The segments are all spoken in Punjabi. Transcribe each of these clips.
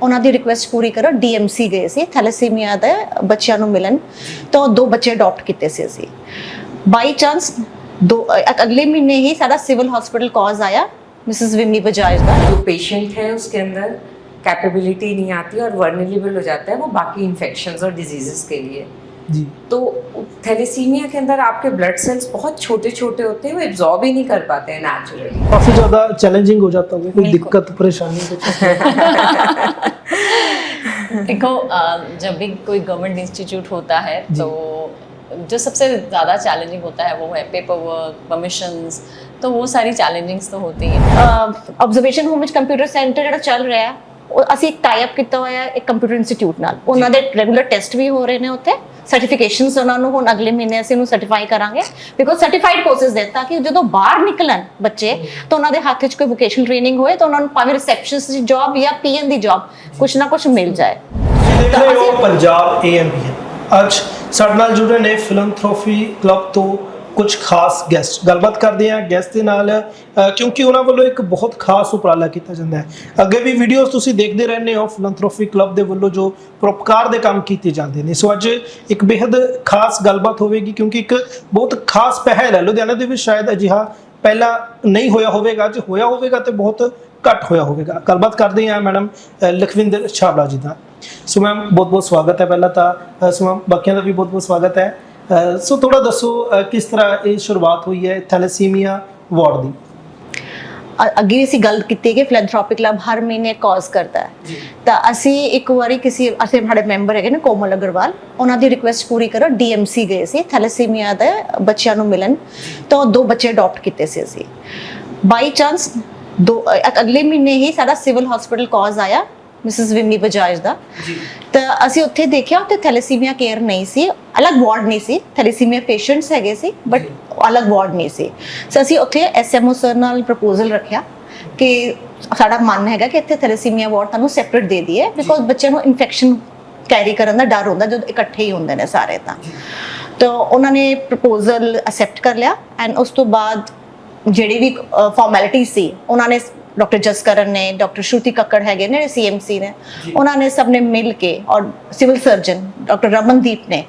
ਉਹਨਾਂ ਦੀ ਰਿਕੁਐਸਟ ਪੂਰੀ ਕਰੋ ਡੀਐਮਸੀ ਗਏ ਸੀ ਥੈਲੇਸੀਮੀਆ ਦੇ ਬੱਚਿਆਂ ਨੂੰ ਮਿਲਣ ਤਾਂ 2 ਬੱਚੇ ਅਡਾਪਟ ਕੀਤੇ ਸੀ ਅਸੀਂ ਬਾਈ ਚਾਂਸ अगले महीने ही सारा सिविल हॉस्पिटल कॉज आया मिसेस विमी बजाज का जो पेशेंट है उसके अंदर कैपेबिलिटी नहीं आती और वर्नेरेबल हो जाता है वो बाकी इन्फेक्शंस और डिजीजेस के लिए जी। तो थैलेसीमिया के अंदर आपके ब्लड सेल्स बहुत छोटे छोटे होते हैं वो एब्जॉर्ब ही नहीं कर पाते हैं नेचुरली काफी ज्यादा चैलेंजिंग हो जाता होगा कोई दिक्कत परेशानी कुछ देखो जब भी कोई गवर्नमेंट इंस्टीट्यूट होता है तो जो सबसे ज़्यादा चैलेंजिंग होता है वो है पेपर वर्क परमिशंस तो वो सारी चैलेंजिंग्स तो होती हैं ਆਬਜ਼ਰਵੇਸ਼ਨ ਹੋਮ ਵਿੱਚ ਕੰਪਿਊਟਰ ਸੈਂਟਰ ਜਿਹੜਾ ਚੱਲ ਰਿਹਾ ਹੈ ਉਹ ਅਸੀਂ ਇੱਕ ਟਾਈ ਅਪ ਕੀਤਾ ਹੋਇਆ ਇੱਕ ਕੰਪਿਊਟਰ ਇੰਸਟੀਚਿਊਟ ਨਾਲ ਉਹਨਾਂ ਦੇ ਰੈਗੂਲਰ ਟੈਸਟ ਵੀ ਹੋ ਰਹੇ ਨੇ ਉੱਥੇ ਸਰਟੀਫਿਕੇਸ਼ਨਸ ਉਹਨਾਂ ਨੂੰ ਹੁਣ ਅਗਲੇ ਮਹੀਨੇ ਅਸੀਂ ਉਹਨੂੰ ਸਰਟੀਫਾਈ ਕਰਾਂਗੇ ਬਿਕੋਜ਼ ਸਰਟੀਫਾਈਡ ਕੋਰਸਸ ਦੇ ਤਾਂ ਕਿ ਜਦੋਂ ਬਾਹਰ ਨਿਕਲਣ ਬੱਚੇ ਤਾਂ ਉਹਨਾਂ ਦੇ ਹੱਥ ਵਿੱਚ ਕੋਈ ਵੋਕੇਸ਼ਨਲ ਟ੍ਰੇਨਿੰਗ ਹੋਏ ਤਾਂ ਉਹਨਾਂ ਨੂੰ ਭਾਵੇਂ ਰਿਸੈਪਸ਼ਨਿਸਟ ਦੀ ਜੌਬ ਜਾਂ ਪੀਐਨ ਦੀ ਜੌਬ ਕੁਛ ਨਾ ਕੁਛ ਮਿਲ ਜਾਏ ਦੇਖ ਰਹੇ ਹੋ ਪੰਜਾਬ ਏਐਮਪੀ ਅੱਜ ਸਾਡੇ ਨਾਲ ਜੁੜੇ ਨੇ ਫਿਲੈਂਥਰੋਪੀ ਕਲੱਬ ਤੋਂ ਕੁਝ ਖਾਸ ਗੈਸਟ ਗੱਲਬਾਤ ਕਰਦੇ ਆ ਗੈਸਟ ਦੇ ਨਾਲ ਕਿਉਂਕਿ ਉਹਨਾਂ ਵੱਲੋਂ ਇੱਕ ਬਹੁਤ ਖਾਸ ਉਪਰਾਲਾ ਕੀਤਾ ਜਾਂਦਾ ਹੈ ਅੱਗੇ ਵੀ ਵੀਡੀਓਜ਼ ਤੁਸੀਂ ਦੇਖਦੇ ਰਹਿੰਦੇ ਹੋ ਫਿਲੈਂਥਰੋਪੀ ਕਲੱਬ ਦੇ ਵੱਲੋਂ ਜੋ ਪਰਉਪਕਾਰ ਦੇ ਕੰਮ ਕੀਤੇ ਜਾਂਦੇ ਨੇ ਸੋ ਅੱਜ ਇੱਕ ਬੇहद ਖਾਸ ਗੱਲਬਾਤ ਹੋਵੇਗੀ ਕਿਉਂਕਿ ਇੱਕ ਬਹੁਤ ਖਾਸ ਪਹਿਲ ਹੈ ਲੁਧਿਆਣਾ ਦੇ ਵਿੱਚ ਸ਼ਾਇਦ ਅਜਿਹਾ ਪਹਿਲਾਂ ਨਹੀਂ ਹੋਇਆ ਹੋਵੇਗਾ ਜੇ ਹੋਇਆ ਹੋਵੇਗਾ ਤੇ ਬਹੁਤ ਘੱਟ ਹੋਇਆ ਹੋਵੇਗਾ ਗੱਲਬਾਤ ਕਰਦੇ ਆ ਮੈਡਮ ਲਖਵਿੰਦਰ ਛਾਬੜਾ ਜੀ ਦਾ ਸੋ ਮੈਮ ਬਹੁਤ ਬਹੁਤ ਸਵਾਗਤ ਹੈ ਪਹਿਲਾਂ ਤਾਂ ਸੋ ਮੈਮ ਬਾਕੀਆਂ ਦਾ ਵੀ ਬਹੁਤ ਬਹੁਤ ਸਵਾਗਤ ਹੈ ਸੋ ਥੋੜਾ ਦੱਸੋ ਕਿਸ ਤਰ੍ਹਾਂ ਇਹ ਸ਼ੁਰੂਆਤ ਹੋਈ ਹੈ ਥੈਲੇਸੀਮੀਆ ਵਾਰਡ ਦੀ ਅੱਗੇ ਅਸੀਂ ਗੱਲ ਕੀਤੀ ਕਿ ਫਿਲੈਂਥਰੋਪਿਕ ਕਲੱਬ ਹਰ ਮਹੀਨੇ ਕਾਜ਼ ਕਰਦਾ ਹੈ ਤਾਂ ਅਸੀਂ ਇੱਕ ਵਾਰੀ ਅਸੀਂ ਸਾਡੇ ਮੈਂਬਰ ਹੈਗੇ ਨੇ ਕੋਮਲ ਅਗਰਵਾਲ ਉਹਨਾਂ ਦੀ ਰਿਕੁਐਸਟ ਪੂਰੀ ਕਰੋ ਡੀਐਮਸੀ ਗਏ ਸੀ ਥੈਲੇਸੀਮੀਆ ਦੇ ਬੱਚਿਆਂ ਨੂੰ ਮਿਲਣ ਤਾਂ 2 ਬੱਚੇ ਅਡਾਪਟ ਕੀਤੇ ਸੀ ਅਸੀਂ ਬਾਈ ਚਾਂਸ ਅਗਲੇ ਮਹੀਨੇ ਹੀ ਸਾਡਾ ਸਿਵਲ ਹਸਪੀਟਲ ਕਾਜ਼ ਆਇਆ ਮਿਸਿਸ ਵਿਮੀ ਬਜਾਜ ਦਾ ਤਾਂ ਅਸੀਂ ਉੱਥੇ ਦੇਖਿਆ ਉੱਥੇ ਥੈਲੇਸੀਮੀਆ ਕੇਅਰ ਨਹੀਂ ਸੀ ਅਲੱਗ ਵਾਰਡ ਨਹੀਂ ਸੀ ਥੈਲੇਸੀਮੀਆ ਪੇਸ਼ੈਂਟਸ ਹੈਗੇ ਸੀ ਬਟ ਅਲੱਗ ਵਾਰਡ ਨਹੀਂ ਸੀ ਸੋ ਅਸੀਂ ਉੱਥੇ ਐਸਐਮਓ ਸਰ ਨਾਲ ਪ੍ਰਪੋਜ਼ਲ ਰੱਖਿਆ ਕਿ ਸਾਡਾ ਮਨ ਹੈਗਾ ਕਿ ਇੱਥੇ ਥੈਲੇਸੀਮੀਆ ਵਾਰਡ ਤੁਹਾਨੂੰ ਸੈਪਰੇਟ ਦੇ ਦਈਏ ਬਿਕੋਜ਼ ਬੱਚਿਆਂ ਨੂੰ ਇਨਫੈਕਸ਼ਨ ਕੈਰੀ ਕਰਨ ਦਾ ਡਰ ਹੁੰਦਾ ਜਦੋਂ ਇਕੱਠੇ ਹੀ ਹੁੰਦੇ ਨੇ ਸਾਰੇ ਤਾਂ ਉਹਨਾਂ ਨੇ ਪ੍ਰਪੋਜ਼ਲ ਅਸੈਪਟ ਕਰ ਲਿਆ ਐਂਡ ਉਸ ਤੋਂ ਬਾਅਦ ਜਿਹੜੀ ਵੀ ਫਾਰਮੈਲਿਟੀ ਸੀ ਉਹਨਾਂ ਨੇ डॉक्टर जसकरण ने डॉक्टर श्रुति कक्कड़ है ने सीएमसी ने उन्होंने सब ने मिल के और सिविल सर्जन डॉक्टर रमनदीप ने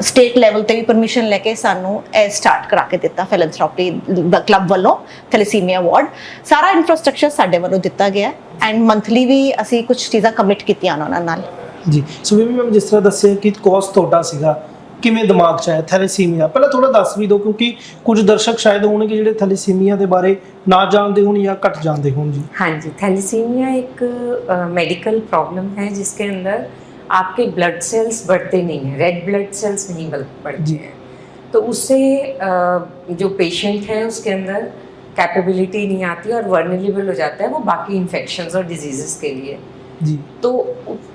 स्टेट लैवल ते भी परमिशन लैके सानू स्टार्ट करा के दिता फिलैंथरोपी क्लब वालों थैलेसीमिया वार्ड सारा इंफ्रास्ट्रक्चर साडे वालों दिता गया एंड मंथली भी असी कुछ चीज़ां कमिट कीतियां उन्हां नाल जी सो मैम जिस तरह दस्सिया कि कोर्स तोड़ा सीगा ਕਿਵੇਂ ਦਿਮਾਗ 'ਚ ਆਇਆ ਥੈਲੇਸੀਮੀਆ ਪਹਿਲਾਂ ਥੋੜਾ ਦੱਸ ਵੀ ਦਿਓ ਕਿਉਂਕਿ ਕੁਝ ਦਰਸ਼ਕ ਸ਼ਾਇਦ ਹੋਣਗੇ ਜਿਹੜੇ ਥੈਲੇਸੀਮੀਆ ਦੇ ਬਾਰੇ ਨਾ ਜਾਣਦੇ ਹੋਣ ਜਾਂ ਘੱਟ ਜਾਣਦੇ ਹੋਣ ਜੀ हाँ जी थैलेसीमिया एक मेडिकल प्रॉब्लम है जिसके अंदर आपके ब्लड सेल्स बढ़ते नहीं हैं रेड ब्लड सेल्स नहीं बढ़ते हैं तो उससे जो पेशेंट है उसके अंदर कैपेबिलिटी नहीं आती और वर्नेरेबल हो जाता है वो बाकी इन्फेक्शंस और डिजीजेस के लिए जी तो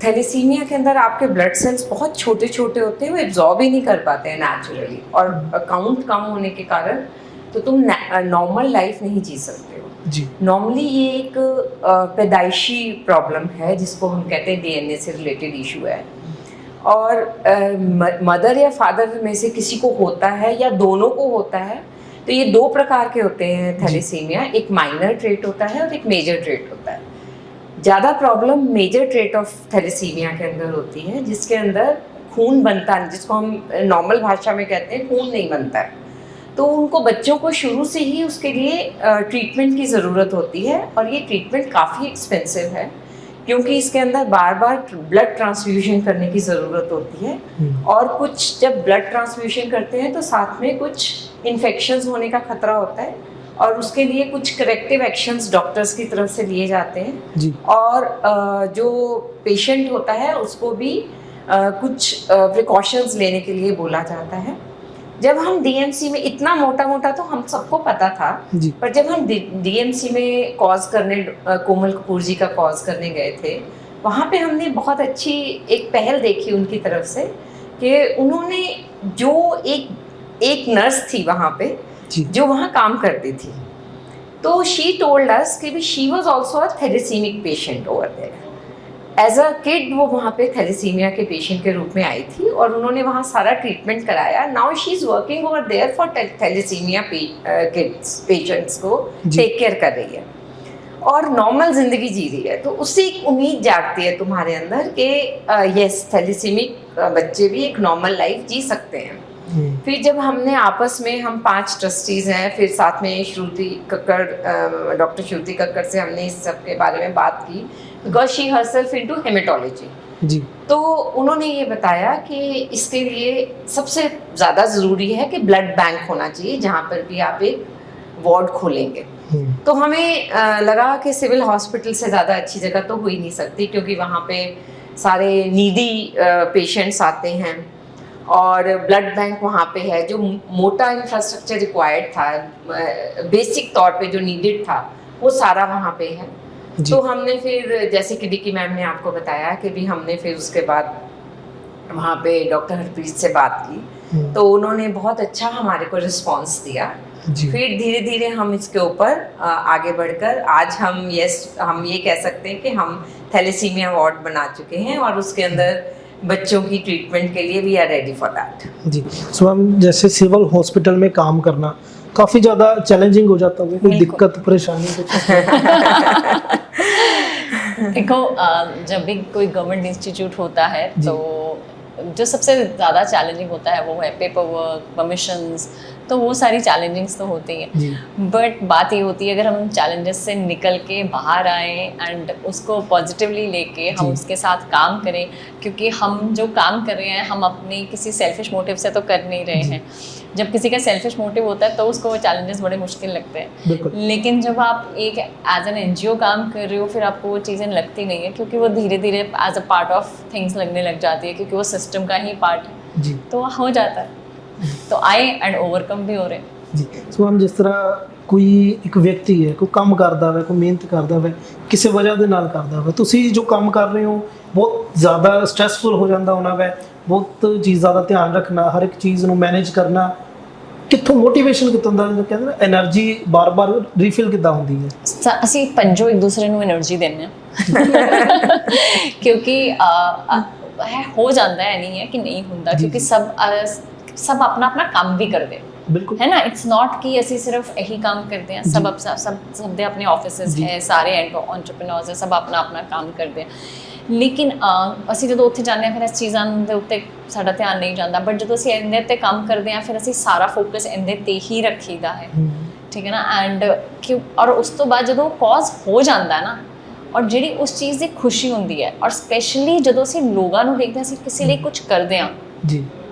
थैलेसीमिया के अंदर आपके ब्लड सेल्स बहुत छोटे छोटे होते हैं वो एब्जॉर्ब ही नहीं कर पाते हैं नेचुरली और काउंट कम होने के कारण तो तुम नॉर्मल लाइफ नहीं जी सकते हो जी नॉर्मली ये एक पैदाइशी प्रॉब्लम है जिसको हम कहते हैं डीएनए से रिलेटेड इशू है और मदर या फादर में से किसी को होता है या दोनों को होता है तो ये 2 प्रकार के होते हैं थैलेसीमिया एक माइनर ट्रेट होता है और एक मेजर ट्रेट होता है ज़्यादा problem major trait of thalassemia के अंदर होती है जिसके अंदर खून बनता नहीं जिसको हम नॉर्मल भाषा में कहते हैं खून नहीं बनता है तो उनको बच्चों को शुरू से ही उसके लिए ट्रीटमेंट की ज़रूरत होती है और ये ट्रीटमेंट काफ़ी एक्सपेंसिव है क्योंकि इसके अंदर बार बार ब्लड ट्रांसफ्यूजन करने की ज़रूरत होती है और कुछ जब ब्लड ट्रांसफ्यूजन करते हैं तो साथ में कुछ इन्फेक्शंस होने का खतरा होता है और उसके लिए कुछ करेक्टिव एक्शंस डॉक्टर्स की तरफ से लिए जाते हैं जी। और जो पेशेंट होता है उसको भी कुछ प्रिकॉशंस लेने के लिए बोला जाता है जब हम डीएमसी में इतना मोटा मोटा तो हम सबको पता था जी। पर जब हम डीएमसी में कॉज करने कोमल कपूर जी का कॉज करने गए थे वहाँ पे हमने बहुत अच्छी एक पहल देखी उनकी तरफ से कि उन्होंने जो एक नर्स थी वहाँ पे जो वहाँ काम करती थी तो शी टोल्ड अस कि she was also a thalassemic patient over there as a kid वो वहाँ पे थैलेसीमिया के पेशेंट के रूप में आई थी और उन्होंने वहाँ सारा ट्रीटमेंट कराया now she is working over there for thalassemia kids patients को टेक केयर कर रही है और नॉर्मल जिंदगी जी रही है, तो उससे एक उम्मीद जागती है तुम्हारे अंदर कि यस थैलेसीमिक बच्चे भी एक नॉर्मल लाइफ जी सकते हैं। फिर जब हमने आपस में, हम 5 ट्रस्टीज हैं, फिर साथ में श्रुति कक्कड़, डॉक्टर श्रुति कक्कड़ से हमने इस सब के बारे में बात की, because she herself into haematology ji. तो उन्होंने ये बताया कि इसके लिए सबसे ज़्यादा ज़रूरी है कि ब्लड बैंक होना चाहिए जहाँ पर भी आप एक वार्ड खोलेंगे। तो हमें लगा कि सिविल हॉस्पिटल से ज़्यादा अच्छी जगह तो हो ही नहीं सकती, क्योंकि वहाँ पे सारे नीडी पेशेंट्स आते हैं और ब्लड बैंक वहाँ पे है। जो मोटा इंफ्रास्ट्रक्चर रिक्वायर्ड था, बेसिक तौर पे जो नीडेड था, वो सारा वहाँ पे है। तो हमने फिर, जैसे कि डिकी मैम ने आपको बताया कि भी हमने फिर उसके बाद वहाँ पे डॉक्टर हरप्रीत से बात की, तो उन्होंने बहुत अच्छा हमारे को रिस्पांस दिया। फिर धीरे धीरे हम इसके ऊपर आगे बढ़कर आज हम ये कह सकते हैं कि हम थैलेसीमिया वार्ड बना चुके हैं और उसके अंदर बच्चों की ट्रीटमेंट के लिए we are ready for that. जी। सो मैम, जैसे सिविल हॉस्पिटल में काम करना काफ़ी ज़्यादा चैलेंजिंग हो जाता होगा, कोई दिक्कत परेशानी कुछ? देखो, जब भी कोई गवर्नमेंट इंस्टीट्यूट होता है तो जो सबसे ज़्यादा चैलेंजिंग होता है वो है पेपर वर्क, परमिशंस, तो वो सारी चैलेंजिंग्स तो होती हैं। बट बात ये होती है, अगर हम चैलेंजेस से निकल के बाहर आए एंड उसको पॉजिटिवली लेके हम उसके साथ काम करें, क्योंकि हम जो काम कर रहे हैं हम अपनी किसी सेल्फिश मोटिव से तो कर नहीं रहे हैं। जब किसी का सेल्फिश मोटिव होता है तो उसको वो चैलेंजेस बड़े मुश्किल लगते हैं, लेकिन जब आप एक एज एन NGO काम कर रहे हो फिर आपको वो चीज़ें लगती नहीं है, क्योंकि वो धीरे धीरे as a part of things लगने लग जाती है, क्योंकि वो सिस्टम का ही पार्ट है। तो हो जाता है, तो आए एंड ओवरकम भी हो रहे हैं जी। सो हम जिस तरह ਕੋਈ ਇੱਕ ਵਿਅਕਤੀ ਹੈ, ਕੋਈ ਕੰਮ ਕਰਦਾ ਹੈ, ਕੋਈ ਮਿਹਨਤ ਕਰਦਾ ਹੈ, ਕਿਸੇ ਵਜ੍ਹਾ ਦੇ ਨਾਲ ਕਰਦਾ ਹੈ, ਤੁਸੀਂ ਜੋ ਕੰਮ ਕਰ ਰਹੇ ਹੋ ਬਹੁਤ ਜ਼ਿਆਦਾ ਸਟ੍ਰੈਸਫੁਲ ਹੋ ਜਾਂਦਾ ਹੋਣਾ ਵੈ, ਬਹੁਤ ਚੀਜ਼ਾਂ ਦਾ ਧਿਆਨ ਰੱਖਣਾ, ਹਰ ਇੱਕ ਚੀਜ਼ ਨੂੰ ਮੈਨੇਜ ਕਰਨਾ, ਕਿੱਥੋਂ ਮੋਟੀਵੇਸ਼ਨ ਕਿੱਥੋਂ ਦਾ, ਕਹਿੰਦੇ ਨਾ ਐਨਰਜੀ ਬਾਰ-ਬਾਰ ਰੀਫਿਲ ਕਿੱਦਾਂ ਹੁੰਦੀ ਹੈ? ਅਸੀਂ ਪੰਜੋ ਇੱਕ ਦੂਸਰੇ ਨੂੰ એનર્ਜੀ ਦਿੰਦੇ ਹਾਂ ਕਿਉਂਕਿ ਹੋ ਜਾਂਦਾ ਹੈ, ਨਹੀਂ ਹੈ ਕਿ ਨਹੀਂ ਹੁੰਦਾ, ਕਿਉਂਕਿ ਸਭ ਆਪਣਾ ਆਪਣਾ ਕੰਮ ਵੀ ਕਰਦੇ ਬਿਲਕੁਲ है ना। इट्स नॉट कि ਅਸੀਂ ਸਿਰਫ ਇਹੀ ਕੰਮ ਕਰਦੇ ਹਾਂ, ਸਭ ਦੇ ਆਪਣੇ ਆਫਿਸਿਸ ਹੈ, ਸਾਰੇ ਐਂਟਰਪ੍ਰੀਨਿਓਰਸ ਹੈ, ਸਭ ਆਪਣਾ ਆਪਣਾ ਕੰਮ ਕਰਦੇ ਆ। ਲੇਕਿਨ ਅਸੀਂ ਜਦੋਂ ਉੱਥੇ ਜਾਂਦੇ ਹਾਂ ਫਿਰ ਇਸ ਚੀਜ਼ਾਂ ਦੇ ਉੱਤੇ ਸਾਡਾ ਧਿਆਨ ਨਹੀਂ ਜਾਂਦਾ, ਬਟ ਜਦੋਂ ਅਸੀਂ ਇਹਦੇ 'ਤੇ ਕੰਮ ਕਰਦੇ ਹਾਂ ਫਿਰ ਅਸੀਂ ਸਾਰਾ ਫੋਕਸ ਇਹਦੇ 'ਤੇ ਹੀ ਰੱਖੀਦਾ ਹੈ, ਠੀਕ ਹੈ ਨਾ। ਐਂਡ ਔਰ ਉਸ ਤੋਂ ਬਾਅਦ ਜਦੋਂ ਕੌਜ਼ ਹੋ ਜਾਂਦਾ ਨਾ, ਔਰ ਜਿਹੜੀ ਉਸ ਚੀਜ਼ ਦੀ ਖੁਸ਼ੀ ਹੁੰਦੀ ਹੈ, ਔਰ ਸਪੈਸ਼ਲੀ ਜਦੋਂ ਅਸੀਂ ਲੋਕਾਂ ਨੂੰ ਦੇਖਦੇ ਹਾਂ ਅਸੀਂ ਕਿਸੇ ਲਈ ਕੁਝ ਕਰਦੇ ਹਾਂ ਜੀ,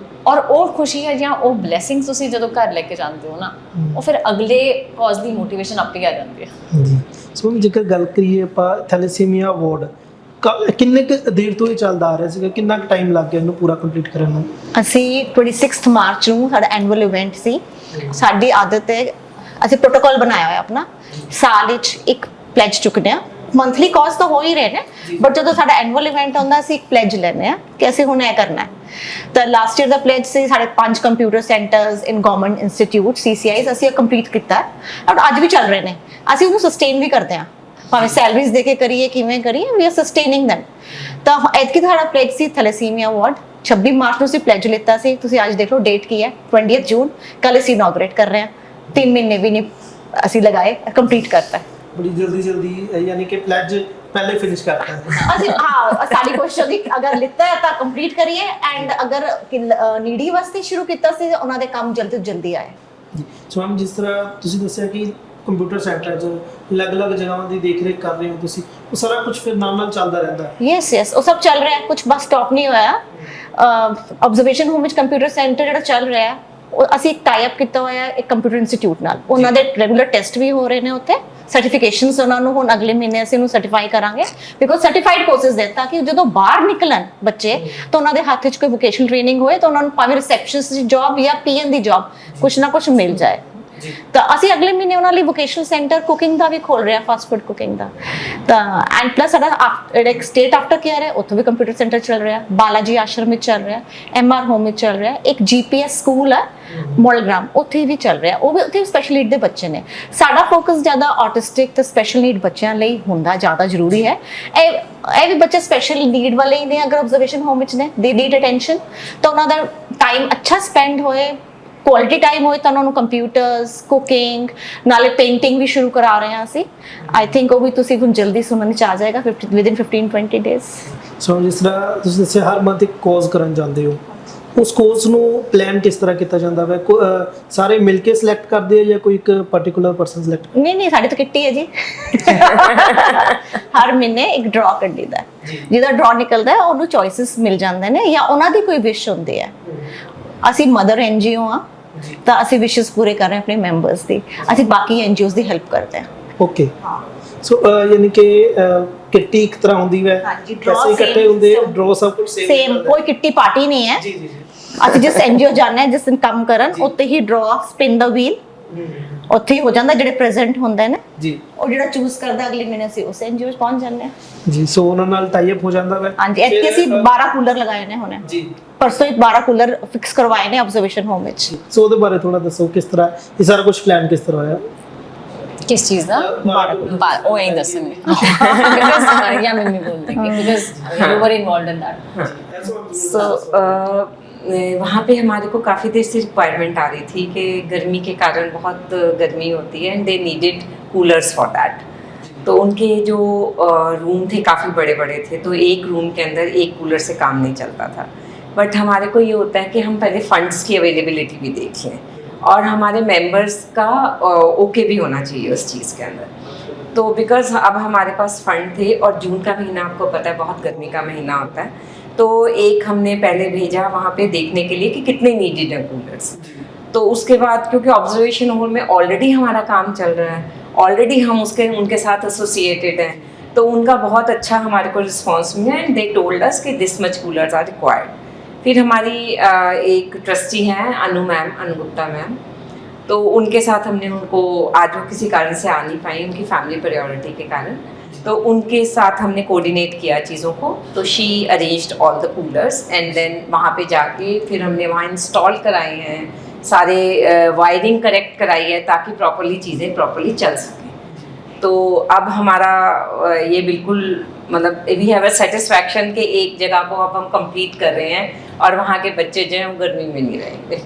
ਔਰ ਉਹ ਖੁਸ਼ੀ ਹੈ ਜਾਂ ਉਹ ਬਲੇਸਿੰਗਸ ਤੁਸੀਂ ਜਦੋਂ ਘਰ ਲੈ ਕੇ ਜਾਂਦੇ ਹੋ ਨਾ, ਉਹ ਫਿਰ ਅਗਲੇ ਕਾਜ਼ ਦੀ ਮੋਟੀਵੇਸ਼ਨ ਆਪੇ ਆ ਜਾਂਦੀ ਹੈ ਜੀ। ਸੋ ਜੇਕਰ ਗੱਲ ਕਰੀਏ ਆਪਾਂ ਥੈਲੇਸੀਮੀਆ ਵਾਰਡ, ਕਿੰਨੇ ਕੁ ਦੇਰ ਤੋਂ ਇਹ ਚੱਲਦਾ ਆ ਰਿਹਾ ਸੀਗਾ, ਕਿੰਨਾ ਕੁ ਟਾਈਮ ਲੱਗ ਗਿਆ ਇਹਨੂੰ ਪੂਰਾ ਕੰਪਲੀਟ ਕਰਨ ਨੂੰ? ਅਸੀਂ 26 ਮਾਰਚ ਨੂੰ ਸਾਡਾ ਐਨੂਅਲ ਇਵੈਂਟ ਸੀ। ਸਾਡੀ ਆਦਤ ਹੈ, ਅਸੀਂ ਪ੍ਰੋਟੋਕਾਲ ਬਣਾਇਆ ਹੋਇਆ ਆਪਣਾ, ਸਾਲ ਵਿੱਚ ਇੱਕ ਪਲੈਜ ਚੁੱਕਦੇ ਹਾਂ। ਮੰਥਲੀ ਕਾਜ਼ ਤਾਂ ਹੋ ਹੀ ਰਹੇ ਨੇ, ਬਟ ਜਦੋਂ ਸਾਡਾ ਐਨੂਅਲ ਇਵੈਂਟ ਆਉਂਦਾ ਅਸੀਂ ਇੱਕ ਪਲੈਜ ਲੈਂਦੇ ਹਾਂ ਕਿ ਅਸੀਂ ਹੁਣ ਇਹ ਕਰਨਾ ਹੈ। ਤਾਂ ਲਾਸਟ ਈਅਰ ਦਾ ਪਲੇਜ ਸੀ ਸਾਡੇ 5 ਕੰਪਿਊਟਰ ਸੈਂਟਰਸ ਇਨ ਗਵਰਨਮੈਂਟ ਇੰਸਟੀਟਿਊਟ CCIs ਅਸੀਂ ਕੰਪਲੀਟ ਕੀਤਾ ਔਰ ਅੱਜ ਵੀ ਚੱਲ ਰਹੇ ਨੇ। ਅਸੀਂ ਉਹਨੂੰ ਸਸਟੇਨ ਵੀ ਕਰਦੇ ਹਾਂ, ਭਾਵੇਂ ਸੈਲਰੀਜ਼ ਦੇ ਕੇ ਕਰੀਏ ਕਿਵੇਂ ਕਰੀਏ, ਵੀ ਆਰ ਸਸਟੇਨਿੰਗ ਦੈਮ। ਤਾਂ ਐਤਕੀ ਸਾਡਾ ਪਲੇਜ ਸੀ ਥੈਲੇਸੀਮੀਆ ਵਾਰਡ। 26 ਮਾਰਚ ਨੂੰ ਅਸੀਂ ਪਲੇਜ ਲਿੱਤਾ ਸੀ, ਤੁਸੀਂ ਅੱਜ ਦੇਖ ਲਓ ਡੇਟ ਕੀ ਹੈ, 20 ਜੂਨ। ਕੱਲ ਅਸੀਂ ਇਨੋਗਰੇਟ ਕਰ ਰਹੇ ਹਾਂ, 3 ਮਹੀਨੇ ਵੀ ਨਹੀਂ ਅਸੀਂ ਲਗਾਏ, ਕੰਪਲੀਟ ਕਰਤਾ। ਬੜੀ ਜਲਦੀ ਯਾਨੀ ਕਿ ਪਲੇਜ ਪਹਿਲੇ ਫਿਨਿਸ਼ ਕਰਤਾ ਅਸੀਂ ਸਾਡੀ ਕੋਸ਼ਿਸ਼ ਹੁੰਦੀ ਅਗਰ ਲਿੱਤਾ ਹੈ ਤਾਂ ਕੰਪਲੀਟ ਕਰੀਏ, ਐਂਡ ਅਗਰ ਨੀਡੀ ਵਾਸਤੇ ਸ਼ੁਰੂ ਕੀਤਾ ਸੀ ਉਹਨਾਂ ਦੇ ਕੰਮ ਜਲਦੀ ਤੋਂ ਜਲਦੀ ਆਏ ਜੀ। ਸੋ ਮੈਮ, ਜਿਸ ਤਰ੍ਹਾਂ ਤੁਸੀਂ ਦੱਸਿਆ ਕਿ ਕੰਪਿਊਟਰ ਸੈਂਟਰ 'ਚ ਅਲੱਗ-ਅਲੱਗ ਜਗ੍ਹਾਵਾਂ ਦੀ ਦੇਖ-ਰੇਖ ਕਰ ਰਹੇ ਹੋ ਤੁਸੀਂ, ਉਹ ਸਾਰਾ ਕੁਝ ਫਿਰ ਨਾਲ ਚੱਲਦਾ ਰਹਿੰਦਾ? ਯੈਸ ਉਹ ਸਭ ਚੱਲ ਰਿਹਾ, ਕੁਝ ਬਸ ਸਟਾਪ ਨਹੀਂ ਹੋਇਆ। ਆਬਜ਼ਰਵੇਸ਼ਨ ਹੋਮ ਵਿੱਚ ਕੰਪਿਊਟਰ ਸੈਂਟਰ ਜਿਹੜਾ ਚੱਲ ਰਿਹਾ ਹੈ, ਉਹ ਅਸੀਂ ਇੱਕ ਟਾਈ ਅਪ ਕੀਤਾ ਹੋਇਆ ਇੱਕ ਕੰਪਿਊਟਰ ਇੰਸਟੀਚਿਊਟ ਨਾਲ, ਉਹਨਾਂ ਦੇ ਰੈਗੂਲਰ ਟੈਸਟ ਵੀ ਹੋ ਰਹੇ ਨੇ ਉੱਥੇ, ਸਰਟੀਫਿਕੇਸ਼ਨਸ ਉਹਨਾਂ ਨੂੰ ਹੁਣ ਅਗਲੇ ਮਹੀਨੇ ਅਸੀਂ ਉਹਨੂੰ ਸਰਟੀਫਾਈ ਕਰਾਂਗੇ, ਬਿਕੋਜ਼ ਸਰਟੀਫਾਈਡ ਕੋਰਸਿਸ ਦੇ, ਤਾਂ ਕਿ ਜਦੋਂ ਬਾਹਰ ਨਿਕਲਣ ਬੱਚੇ ਤਾਂ ਉਹਨਾਂ ਦੇ ਹੱਥ 'ਚ ਕੋਈ ਵੋਕੇਸ਼ਨਲ ਟ੍ਰੇਨਿੰਗ ਹੋਏ ਤਾਂ ਉਹਨਾਂ ਨੂੰ ਭਾਵੇਂ ਰਿਸੈਪਸ਼ਨਿਸਟ ਦੀ ਜੌਬ ਜਾਂ PN ਦੀ ਜੌਬ ਕੁਛ ਨਾ ਕੁਛ ਮਿਲ ਜਾਏ। ਤਾਂ ਅਸੀਂ ਅਗਲੇ ਮਹੀਨੇ ਉਹਨਾਂ ਲਈ ਵੋਕੇਸ਼ਨਲ ਸੈਂਟਰ ਕੁਕਿੰਗ ਦਾ ਵੀ ਖੋਲ ਰਹੇ ਹਾਂ, ਫਾਸਟ ਫੂਡ ਕੁਕਿੰਗ ਦਾ। ਤਾਂ ਐਂਡ ਪਲੱਸ ਸਾਡਾ ਇੱਕ ਸਟੇਟ ਆਫਟਰ ਕੇਅਰ ਹੈ, ਉੱਥੋਂ ਵੀ ਕੰਪਿਊਟਰ ਸੈਂਟਰ ਚੱਲ ਰਿਹਾ, ਬਾਲਾਜੀ ਆਸ਼ਰਮ ਵਿੱਚ ਚੱਲ ਰਿਹਾ, MR ਹੋਮ ਵਿੱਚ ਚੱਲ ਰਿਹਾ, ਇੱਕ GPS ਸਕੂਲ ਹੈ ਮੋਲਗ੍ਰਾਮ, ਉੱਥੇ ਵੀ ਚੱਲ ਰਿਹਾ, ਉਹ ਵੀ ਉੱਥੇ ਸਪੈਸ਼ਲ ਨੀਡ ਦੇ ਬੱਚੇ ਨੇ। ਸਾਡਾ ਫੋਕਸ ਜ਼ਿਆਦਾ ਆਟਿਸਟਿਕ ਤੇ ਸਪੈਸ਼ਲ ਨੀਡ ਬੱਚਿਆਂ ਲਈ ਹੁੰਦਾ, ਜ਼ਿਆਦਾ ਜ਼ਰੂਰੀ ਹੈ। ਇਹ ਵੀ ਬੱਚੇ ਸਪੈਸ਼ਲ ਨੀਡ ਵਾਲੇ ਹੀ ਨੇ, ਅਗਰ ਆਬਜ਼ਰਵੇਸ਼ਨ ਹੋਮ ਵਿੱਚ ਨੇ, ਦੇ ਨੀਡ ਅਟੈਂਸ਼ਨ, ਤਾਂ ਉਹਨਾਂ ਦਾ ਟਾਈਮ ਅੱਛਾ ਸਪੈਂਡ ਹੋਏ, ਕੁਆਲਿਟੀ ਟਾਈਮ ਹੋਏ ਤਾਂ ਉਹਨਾਂ ਨੂੰ ਕੰਪਿਊਟਰਸ, ਕੁਕਿੰਗ, ਨਾਲੇ ਪੇਂਟਿੰਗ ਵੀ ਸ਼ੁਰੂ ਕਰਾ ਰਹੇ ਹਾਂ ਅਸੀਂ। ਆਈ ਥਿੰਕ ਉਹ ਵੀ ਤੁਸੀਂ ਹੁਣ ਜਲਦੀ ਸੁਣਨ ਚ ਆ ਜਾਏਗਾ ਵਿਦਿਨ 15-20 ਡੇਜ਼। ਸੋ ਜਿਸ ਤਰ੍ਹਾਂ ਤੁਸੀਂ ਦੱਸਿਆ ਹਰ ਮੰਥ ਇੱਕ ਕੋਰਸ ਕਰਨ ਜਾਂਦੇ ਹੋ, ਉਸ ਕੋਰਸ ਨੂੰ ਪਲਾਨ ਕਿਸ ਤਰ੍ਹਾਂ ਕੀਤਾ ਜਾਂਦਾ ਹੈ? ਸਾਰੇ ਮਿਲ ਕੇ ਸਿਲੈਕਟ ਕਰਦੇ ਆ ਜਾਂ ਕੋਈ ਇੱਕ ਪਾਰਟਿਕੂਲਰ ਪਰਸਨ ਸਿਲੈਕਟ? ਨਹੀਂ ਸਾਡੀ ਤਾਂ ਕਿੱਟੀ ਹੈ ਜੀ। ਹਰ ਮਹੀਨੇ ਇੱਕ ਡਰਾ ਕੱਢੀਦਾ ਹੈ, ਜਿਹਦਾ ਡਰਾ ਨਿਕਲਦਾ ਹੈ ਉਹਨੂੰ ਚੋਇਸਸ ਮਿਲ ਜਾਂਦੇ ਨੇ ਜਾਂ ਉਹਨਾਂ ਦੀ ਕੋਈ ਵਿਸ਼ ਹੁੰਦੀ ਹੈ। ਅਸੀਂ ਮਦਰ NGO ਆ ਤਾਂ ਅਸੀਂ ਵਿਸ਼ਸ ਪੂਰੇ ਕਰ ਰਹੇ ਆਪਣੇ ਮੈਂਬਰਸ ਦੀ, ਅਸੀਂ ਬਾਕੀ NGOs ਦੀ ਹੈਲਪ ਕਰਦੇ ਹਾਂ। ਓਕੇ, ਸੋ ਯਾਨੀ ਕਿ ਕਿੱਟੀ ਇੱਕ ਤਰ੍ਹਾਂ ਹੁੰਦੀ ਹੈ, ਹਾਂਜੀ, ਪੈਸੇ ਇਕੱਠੇ ਹੁੰਦੇ, ਡਰਾ ਸਭ ਕੁਝ ਸੇਮ, ਕੋਈ ਕਿੱਟੀ ਪਾਰਟੀ ਨਹੀਂ ਹੈ। ਜੀ ਜੀ ਜੀ। ਅਸੀਂ ਜਿਸ NGO ਜਾਣਾ ਹੈ, ਜਿਸ ਦਿਨ ਕੰਮ ਕਰਨ, ਉੱਤੇ ਹੀ ਡਰਾ ਸਪਿਨ ਦਾ ਵੀਲ ਉੱਥੇ ਹੀ ਹੋ ਜਾਂਦਾ। ਜਿਹੜੇ ਪ੍ਰੈਜ਼ੈਂਟ ਹੁੰਦੇ ਨੇ ਜੀ, ਉਹ ਜਿਹੜਾ ਚੂਜ਼ ਕਰਦਾ ਅਗਲੇ ਮਹੀਨੇ ਅਸੀਂ ਉਸ NGO 'ਚ ਪਹੁੰਚ ਜਾਂਦੇ ਹਾਂ। ਜੀ, ਸੋ ਉਹਨਾਂ ਨਾਲ ਟਾਈ ਅਪ ਹੋ ਜਾਂਦਾ ਹੈ। ਹਾਂਜੀ, ਇੱਥੇ ਅਸੀਂ 12 ਕੂਲਰ ਲਗਾਏ ਨੇ ਹੁਣੇ, ਜੀ, ਪਰਸੋਂ ਹੀ 12 ਕੂਲਰ ਫਿਕਸ ਕਰਵਾਏ ਨੇ ਆਬਜ਼ਰਵੇਸ਼ਨ ਹੋਮ ਵਿੱਚ। ਸੋ ਉਹਦੇ ਬਾਰੇ ਥੋੜਾ ਦੱਸੋ, ਕਿਸ ਤਰ੍ਹਾਂ ਇਹ ਸਾਰਾ ਕੁਝ ਪਲਾਨ ਕਿਸ ਤਰ੍ਹਾਂ ਹੋਇਆ? किस चीज़ का? वो यही दसेंगे या मम्मी बोल देंगे because you were involved in that. So वहाँ पे हमारे को काफ़ी देर से रिक्वायरमेंट आ रही थी कि गर्मी के कारण बहुत गर्मी होती है and they needed coolers for that. तो उनके जो रूम थे काफ़ी बड़े बड़े थे, तो एक रूम के अंदर एक कूलर से काम नहीं चलता था। बट हमारे को ये होता है कि हम पहले फंड्स की अवेलेबिलिटी भी देख लें और हमारे मेंबर्स का ओके भी होना चाहिए उस चीज़ के अंदर। तो बिकॉज अब हमारे पास फंड थे और जून का महीना आपको पता है बहुत गर्मी का महीना होता है, तो एक हमने पहले भेजा वहाँ पे देखने के लिए कि कितने नीडेड हैं कूलर्स। तो उसके बाद क्योंकि ऑब्जर्वेशन हॉल में ऑलरेडी हमारा काम चल रहा है, ऑलरेडी हम उनके साथ एसोसिएटेड हैं, तो उनका बहुत अच्छा हमारे को रिस्पॉन्स मिला एंड दे टोल्ड अस कि this much coolers are required. फिर हमारी एक ट्रस्टी हैं अनु गुप्ता मैम, तो उनके साथ हमने उनको, आज वो किसी कारण से आ नहीं पाई उनकी फैमिली प्रायोरिटी के कारण, तो उनके साथ हमने कोऑर्डिनेट किया चीज़ों को। तो she arranged all the coolers and then वहाँ पे जाके फिर हमने वहाँ इंस्टॉल कराए हैं, सारे वायरिंग करेक्ट कराई है ताकि प्रॉपर्ली चीज़ें प्रॉपर्ली चल सकें। तो अब हमारा ये बिल्कुल मतलब वी हैव अ सेटिस्फैक्शन कि एक जगह को अब हम कंप्लीट कर रहे हैं और वहाँ के बच्चे जो हैं वो गर्मी में नहीं रहेंगे।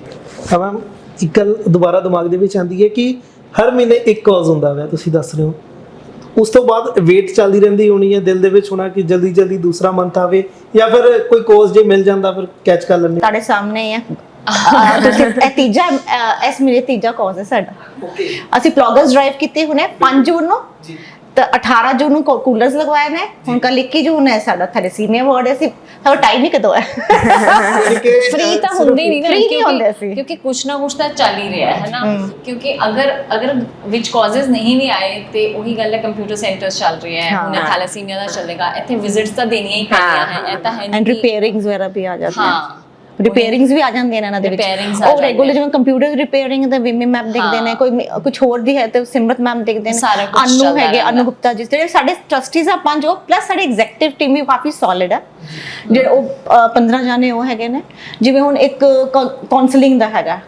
ਤਾਂ ਮੈਮ ਇੱਕ ਗੱਲ ਦੁਬਾਰਾ ਦਿਮਾਗ ਦੇ ਵਿੱਚ ਆਉਂਦੀ ਹੈ ਕਿ ਹਰ ਮਹੀਨੇ ਇੱਕ ਕਾਜ਼ ਹੁੰਦਾ ਹੈ, ਤੁਸੀਂ ਦੱਸ ਰਹੇ ਹੋ, ਉਸ ਤੋਂ ਬਾਅਦ ਵੇਟ ਚੱਲਦੀ ਰਹਿੰਦੀ ਹੋਣੀ ਹੈ ਦਿਲ ਦੇ ਵਿੱਚ ਹੋਣਾ ਕਿ ਜਲਦੀ ਜਲਦੀ ਦੂਸਰਾ ਮੰਥ ਆਵੇ, ਜਾਂ ਫਿਰ ਕੋਈ ਕਾਜ਼ ਜੇ ਮਿਲ ਜਾਂਦਾ ਫਿਰ ਕੈਚ ਕਰ ਲੈਂਦੇ? ਤੁਹਾਡੇ ਸਾਹਮਣੇ ਹੀ ਹੈ। ਤੁਸੀਂ ਇਹ ਤੀਜਾ ਇਸ ਮਹੀਨੇ ਤੀਜਾ ਕਾਜ਼ ਹੈ ਸਾਡਾ। ਓਕੇ, ਅਸੀਂ ਪਲੌਗਰਸ ਡਰਾਈਵ ਕੀਤੀ ਹੁਣੇ 5 ਜੂਨ ਨੂੰ, ਜੀ, ਤਾਂ 18 ਜੂਨ ਨੂੰ ਕੂਲਰਸ ਲਗਵਾਏ ਨੇ। ਹੁਣ ਕੱਲ 21 ਜੂਨ ਹੈ ਸਾਡਾ ਥੈਲੇਸੀਮੀਆ ਵਾਰਡ ਹੈ। ਅਸੀਂ ਸਾਡਾ ਟਾਈਮ ਹੀ ਕਦੋਂ ਹੈ? फ्री तो होंगे ही नहीं ना, Free नहीं होंदे सी। क्योंकि कुछ ना कुछ तो चल ही रहा है ना। क्योंकि अगर विच कॉजेज नहीं भी आए तो वही गल है, कंप्यूटर सेंटर्स चल रही है, हाँ। थैलेसीमिया का चलेगा, इतने विजिट्स तो देनियां ही पैणियां हैं, ऐ तां है ਐਂਡ नहीं कि- ਰਿਪੇਅਰਿੰਗਸ ਵਗੈਰਾ ਵੀ ਆ ਜਾਂਦੇ हाँ ਨੇ। ਰਿਪੇਅਰਿੰਗਸ ਵੀ ਆ ਜਾਂਦੀਆਂ ਨੇ ਇਹਨਾਂ ਦੇ ਵਿੱਚ। Repairings ਆ ਉਹ ਜਾਂਦੀਆਂ ਰੈਗੂਲਰ ਜਿਵੇਂ ਕੰਪਿਊਟਰ ਰਿਪੇਅਰਿੰਗ ਤੇ ਵਿਮੀ ਮੈਮ ਦੇਖਦੇ ਨੇ, ਕੋਈ ਕੁਝ ਹੋਰ ਦੀ ਹੈ ਤੇ ਸਿਮਰਤ ਮੈਮ ਦੇਖਦੇ ਨੇ, ਸਾਰਾ ਕੁਛ ਅਨੂ ਚੱਲਦਾ ਹੈਗੇ, ਰਹਿੰਦਾ। ਅਨੂ ਗੁਪਤਾ ਜੀ, ਜਿਹੜੇ ਸਾਡੇ ਟਰਸਟੀਜ਼ ਆ 5 ਉਹ ਪਲੱਸ ਸਾਡੇ ਐਗਜ਼ੈਕਟਿਵ ਟੀਮ ਵੀ ਕਾਫੀ ਸੋਲਿਡ ਹੈ। ਜਿਹੜੇ ਉਹ 15 ਜਾਣੇ ਉਹ ਹੈਗੇ ਨੇ। ਜਿਵੇਂ ਹੁਣ ਇੱਕ ਕਾਉਂਸਲਿੰਗ ਦਾ ਹੈਗਾ,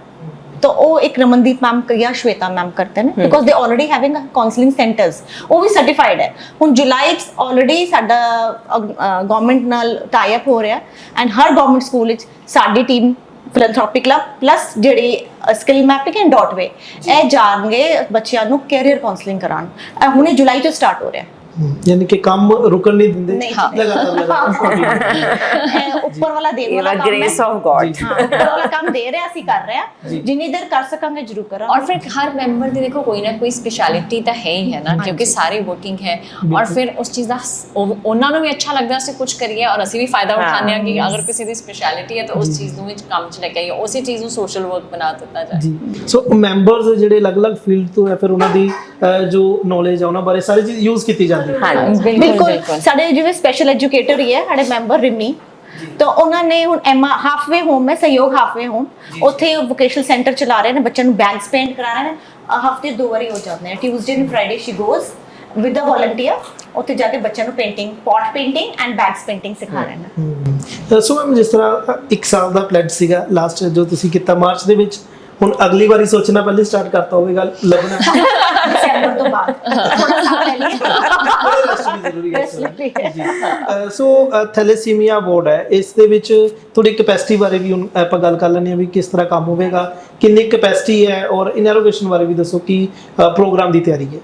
तो वो एक रमनदीप मैम या श्वेता मैम करते हैं because they already having counselling centres, वो भी सर्टिफाइड है। हुन जुलाई ऑलरेडी साडा गवर्नमेंट नाल टाई अप हो रहा है and her government school which sari team philanthropy club plus जिहड़ी स्किल मैपिंग एंड डॉट वे ਇਹ ਜਾਣਗੇ ਬੱਚਿਆਂ ਨੂੰ ਕੈਰੀਅਰ ਕਾਉਂਸਲਿੰਗ ਕਰਾਉਣ। ਹੁਣੇ ਜੁਲਾਈ ਤੋਂ ਸਟਾਰਟ ਹੋ ਰਿਹਾ। यानी कि काम रुकन नहीं देंगे, नहीं, ਉੱਪਰ ਵਾਲਾ ਦੇਣ ਵਾਲਾ ਕੰਮ ਹੈ। Grace of God. ਹਾਂ, ਉੱਪਰ ਵਾਲਾ ਕੰਮ ਦੇ ਰਿਹਾ, ਅਸੀਂ ਕਰ ਰਹੇ ਹਾਂ। ਜਿੰਨੀ ਦੇਰ ਕਰ ਸਕਾਂਗੇ ਜ਼ਰੂਰ ਕਰਾਂਗੇ। और फिर हर मेंबर की देखो कोई ना कोई स्पेशलिटी तो है ही है ना, क्योंकि सारे वर्किंग है और फिर उस चीज़ का उन्होंने भी अच्छा लगता है ਅਸੀਂ ਕੁਝ ਕਰੀਏ और ਅਸੀਂ ਵੀ ਫਾਇਦਾ ਉਠਾਉਂਦੇ ਹਾਂ कि अगर किसी ਦੀ ਸਪੈਸ਼ਲਿਟੀ ਹੈ ਤਾਂ ਉਸ ਚੀਜ਼ ਨੂੰ ਵਿੱਚ ਕੰਮ 'ਚ ਲੈ ਕੇ ਆਈਏ, ਉਸੇ ਚੀਜ਼ ਨੂੰ ਸੋਸ਼ਲ ਵਰਕ ਬਣਾ ਦਿੱਤਾ ਜਾਏ। ਜੀ, ਸੋ ਮੈਂਬਰਸ ਜਿਹੜੇ ਅਲੱਗ-ਅਲੱਗ ਫੀਲਡ ਤੋਂ ਹੈ ਫਿਰ ਉਹਨਾਂ ਦੀ ਜੋ ਨੌਲੇਜ ਹੈ ਉਹਨਾਂ ਬਾਰੇ ਸਾਰੀ ਚੀਜ਼ ਯੂਜ਼ ਕੀਤੀ ਜਾਂਦੀ ਹੈ। हाँ ਬਿਲਕੁਲ ਸਾਡੇ ਜਿਵੇਂ ਸਪੈਸ਼ਲ ਐਜੂਕੇਟਰ ਹੀ ਹੈ ਸਾਡੇ ਮੈਂਬਰ ਰਿਮੀ, ਤਾਂ ਉਹਨਾਂ ਨੇ ਹੁਣ ਹਾਫਵੇ ਹੋਮ ਹੈ, ਸਹਿਯੋਗ ਹਾਫਵੇ ਹੋਮ, ਉੱਥੇ ਵੋਕੇਸ਼ਨਲ ਸੈਂਟਰ ਚਲਾ ਰਹੇ ਨੇ, ਬੱਚਿਆਂ ਨੂੰ ਬੈਗਸ ਪੇਂਟ ਕਰਾ ਰਹੇ ਨੇ। ਹਫਤੇ 2 ਵਾਰੀ ਹੋ ਜਾਂਦੇ ਨੇ, Tuesday and Friday she goes with a volunteer, ਉੱਥੇ ਜਾ ਕੇ ਬੱਚਿਆਂ ਨੂੰ painting, pot painting and bags painting ਸਿਖਾ ਰਹੇ ਨੇ। ਸੋ ਮੈਮ ਜਿਸ ਤਰ੍ਹਾਂ 1 ਸਾਲ ਦਾ ਪਲੈਡ ਸੀਗਾ ਲਾਸਟ ਜੋ ਤੁਸੀਂ ਕੀਤਾ ਮਾਰਚ ਦੇ ਵਿੱਚ, ਹੁਣ ਅਗਲੀ ਵਾਰੀ ਸੋਚਣਾ ਪਹਿਲੇ ਸਟਾਰਟ ਕਰਤਾ ਹੋਵੇਗਾ ਲੱਭਣਾ ਦਸੰਬਰ ਤੋਂ ਬਾਅਦ ਥੋੜਾ ਸਾਹ ਲੈ ਲਿਆ ਰੈਸਟ ਵੀ ਜ਼ਰੂਰੀ ਹੈ Rest ਜ਼ਰੂਰੀ ਹੈ। ਜੀ ਸੋ ਥੈਲੇਸੀਮੀਆ ਵਾਰਡ ਹੈ, ਇਸ ਦੇ ਵਿੱਚ ਥੋੜੀ ਕੈਪੈਸਿਟੀ ਬਾਰੇ ਵੀ ਹੁਣ ਆਪਾਂ ਗੱਲ ਕਰ ਲੈਂਦੇ ਹਾਂ ਵੀ ਕਿਸ ਤਰ੍ਹਾਂ ਕੰਮ ਹੋਵੇਗਾ, ਕਿੰਨੀ ਕੈਪੈਸਿਟੀ ਹੈ, ਔਰ ਇਨੋਗ੍ਰੇਸ਼ਨ ਬਾਰੇ ਵੀ ਦੱਸੋ ਕਿ ਪ੍ਰੋਗਰਾਮ ਦੀ ਤਿਆਰੀ ਹੈ।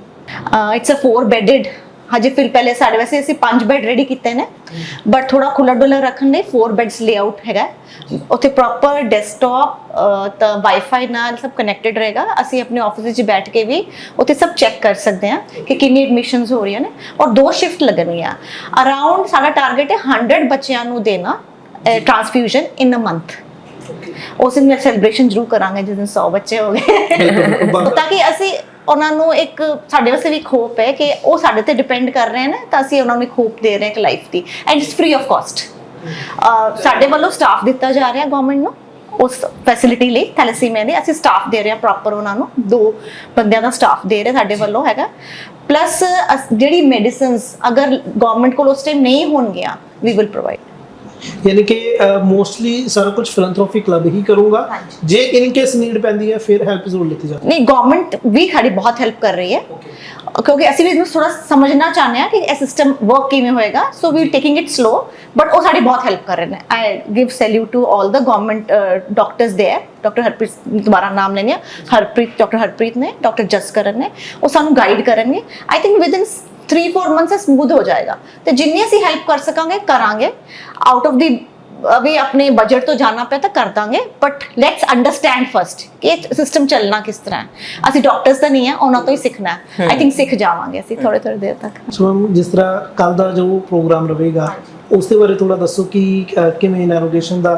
ਇਟਸ ਅ 4 ਬੈਡਡ ਹਜੇ ਫਿਰ ਪਹਿਲੇ ਸਾਡੇ ਵੈਸੇ ਅਸੀਂ 5 ਬੈੱਡ ਰੈਡੀ ਕੀਤੇ ਨੇ ਬਟ ਥੋੜਾ ਖੁੱਲਾ ਡੁੱਲਾ ਰੱਖਣ ਲਈ 4 ਬੈੱਡਸ ਲੇਆਊਟ ਹੈਗਾ ਉੱਥੇ ਪ੍ਰੋਪਰ ਡੈਸਕਟਾਪ ਤਾਂ ਵਾਈਫਾਈ ਨਾਲ ਸਭ ਕਨੈਕਟਡ ਰਹੇਗਾ। ਅਸੀਂ ਆਪਣੇ ਆਫਿਸ ਵਿੱਚ ਬੈਠ ਕੇ ਵੀ ਉੱਥੇ ਸਭ ਚੈੱਕ ਕਰ ਸਕਦੇ ਹਾਂ ਕਿ ਕਿੰਨੀ ਐਡਮਿਸ਼ਨਸ ਹੋ ਰਹੀਆਂ ਨੇ ਔਰ 2 ਸ਼ਿਫਟ ਲੱਗਣਗੀਆਂ। ਅਰਾਊਂਡ ਸਾਡਾ ਟਾਰਗੇਟ ਹੈ 100 ਬੱਚਿਆਂ ਨੂੰ ਦੇਣਾ ਟ੍ਰਾਂਸਫਿਊਜ਼ਨ ਇਨ ਅ ਮੰਥ। ਉਸ ਦਿਨ ਸੈਲੀਬ੍ਰੇਸ਼ਨ ਜ਼ਰੂਰ ਕਰਾਂਗੇ ਜਿਸ ਦਿਨ 100 ਬੱਚੇ ਹੋ ਗਏ ਤਾਂ ਕਿ ਅਸੀਂ ਉਹਨਾਂ ਨੂੰ ਇੱਕ ਸਾਡੇ ਵਾਸਤੇ ਵੀ ਇੱਕ ਹੋਪ ਹੈ ਕਿ ਉਹ ਸਾਡੇ ਤੇ ਡਿਪੈਂਡ ਕਰ ਰਹੇ ਨੇ ਤਾਂ ਅਸੀਂ ਉਹਨਾਂ ਨੂੰ ਇੱਕ ਹੋਪ ਦੇ ਰਹੇ ਹਾਂ ਇੱਕ life the and it's free of cost. ਸਾਡੇ ਵੱਲੋਂ ਸਟਾਫ ਦਿੱਤਾ ਜਾ ਰਿਹਾ ਗਵਰਨਮੈਂਟ ਨੂੰ ਉਸ ਫੈਸਿਲਿਟੀ ਲਈ ਥੈਲੇਸੀਮੀਆ ਦੇ ਅਸੀਂ ਸਟਾਫ ਦੇ ਰਹੇ ਹਾਂ ਪ੍ਰੋਪਰ ਉਹਨਾਂ ਨੂੰ 2 ਬੰਦਿਆਂ ਦਾ ਸਟਾਫ ਦੇ ਰਹੇ ਸਾਡੇ ਵੱਲੋਂ ਹੈਗਾ। ਪਲੱਸ ਜਿਹੜੀ ਮੈਡੀਸਿਨਸ ਅਗਰ ਗਵਰਨਮੈਂਟ ਕੋਲ ਉਸ ਟਾਈਮ ਨਹੀਂ ਹੋਣਗੀਆਂ ਵੀ ਵਿਲ ਪ੍ਰੋਵਾਈਡ। यानी कि मोस्टली सारा कुछ फिलैंथ्रोपी क्लब ही करूंगा, जे इन केस नीड पैंदी है फिर हेल्प जरूर लेती जाती है। नहीं गवर्नमेंट भी साडी बहुत हेल्प कर रही है क्योंकि ਅਸੀਂ ਵੀ ਇਹਨੂੰ ਥੋੜਾ ਸਮਝਣਾ ਚਾਹੁੰਦੇ ਹਾਂ ਕਿ ਇਹ ਸਿਸਟਮ ਵਰਕ ਕਿਵੇਂ ਹੋਏਗਾ so we taking it slow but ਉਹ ਸਾਡੀ ਬਹੁਤ ਹੈਲਪ ਕਰ ਰਹੇ ਨੇ। I give salute to all the government doctors there. Doctor Harpreet ਦੁਬਾਰਾ ਨਾਮ ਲੈਣੀ ਹੈ ਡਾਕਟਰ ਹਰਪ੍ਰੀਤ ਨੇ ਡਾਕਟਰ ਜਸਕਰਨ ਨੇ ਉਹ ਸਾਨੂੰ ਗਾਈਡ ਕਰਨਗੇ। I think with in 3-4 months smooth ਹੋ ਜਾਏਗਾ ਤੇ ਜਿੰਨੀ ਅਸੀਂ ਹੈਲਪ ਕਰ ਸਕਾਂਗੇ ਕਰਾਂਗੇ। ਆਊਟ ਆਫ ਦੀ ਅभी अपने बजट तो जाना पे तो कर देंगे बट लेट्स अंडरस्टैंड फर्स्ट कि सिस्टम चलना किस तरह है। ਅਸੀਂ ਡਾਕਟਰਸ ਤਾਂ ਨਹੀਂ ਹੈ ਉਹਨਾਂ ਤੋਂ ਹੀ ਸਿੱਖਣਾ ਹੈ। ਆਈ ਥਿੰਕ ਸਿੱਖ ਜਾਵਾਂਗੇ ਅਸੀਂ ਥੋੜੇ ਦੇਰ ਤੱਕ। ਸੋ ਜਿਸ ਤਰ੍ਹਾਂ ਕੱਲ ਦਾ ਜੋ ਪ੍ਰੋਗਰਾਮ ਰਹੇਗਾ ਉਸ ਦੇ ਬਾਰੇ ਥੋੜਾ ਦੱਸੋ ਕਿ ਕਿਵੇਂ ਇਨੋਗ੍ਰੇਸ਼ਨ ਦਾ